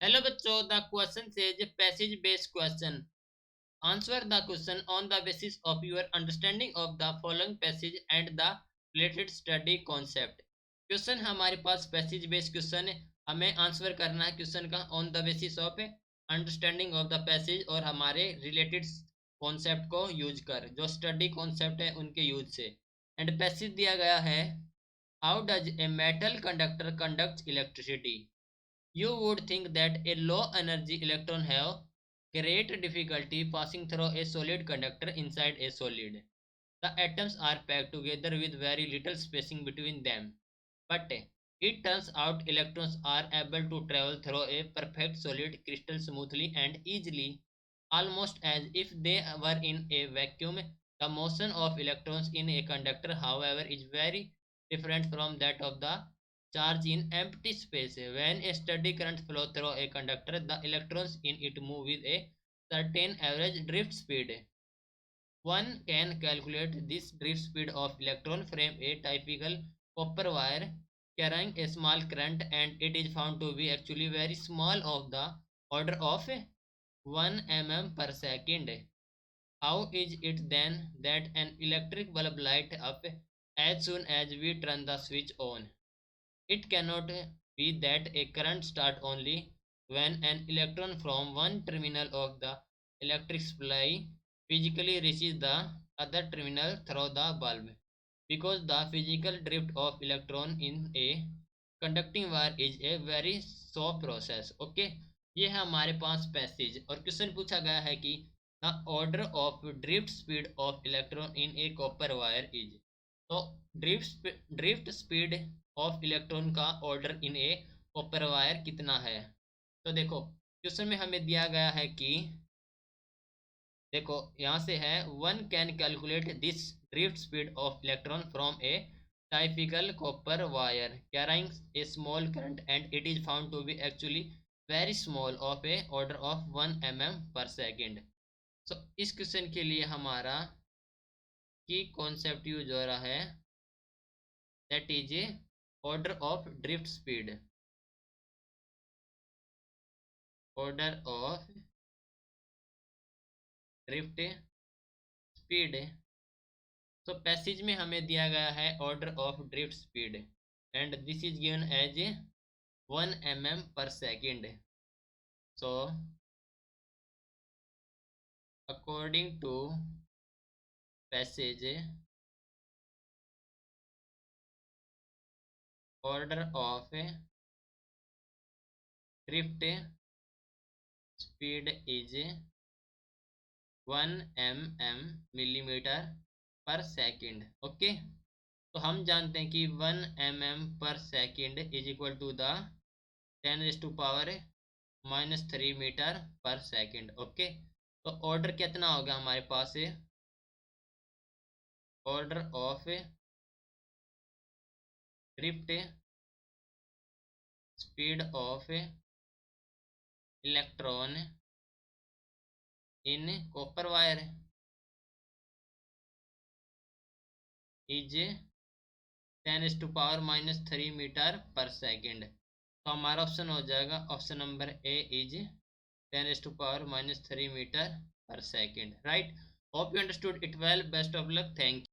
Hello बच्चों, the question says passage based question. Answer the question on the basis of your understanding of the following passage and the related study concept. Question हमारे पास passage based question है. हमें answer करना है question का on the basis of understanding of the passage और हमारे related concept को use कर, जो स्टडी कॉन्सेप्ट है उनके यूज से. एंड पैसेज दिया गया है, how does a metal conductor conduct electricity. You would think that a low energy electron have great difficulty passing through a solid conductor inside a solid. The atoms are packed together with very little spacing between them. But it turns out electrons are able to travel through a perfect solid crystal smoothly and easily, almost as if they were in a vacuum. The motion of electrons in a conductor, however, is very different from that of the charge in empty space. When a steady current flows through a conductor, the electrons in it move with a certain average drift speed. One can calculate this drift speed of electron from a typical copper wire carrying a small current, and it is found to be actually very small, of the order of 1 mm per second. How is it then that an electric bulb lights up as soon as we turn the switch on? It cannot be that a current starts only when an electron from one terminal of the electric supply physically reaches the other terminal through the bulb, because the physical drift of electron in a conducting wire is a very slow process. Okay, ये है हमारे पास passage और question पूछा गया है कि the order of drift speed of electron in A copper wire is. तो drift speed of electron का order in A copper wire कितना है. तो देखो क्वेश्चन में हमें दिया गया है कि, देखो यहाँ से है, one can calculate this drift speed of electron from A typical copper wire carrying a small current, and it is found to be actually very small, of a order of 1 mm per second. So इस question के लिए हमारा की concept use हो रहा है, that is order of drift speed. Order of drift speed. तो passage में हमें दिया गया है order of drift speed, and this is given as 1 mm per second. So according to passage, order of drift speed is 1 mm millimeter per second. Okay, तो हम जानते हैं कि 1 mm per second is equal to the 10⁻³ metre per second. Okay, तो order कितना होगा हमारे पास, order of drift speed of electron in copper wire is 10⁻³ metre per second. तो हमारा ऑप्शन हो जाएगा option number A is 10⁻³ metre per second. Right, hope you understood it well. Best of luck. Thank you.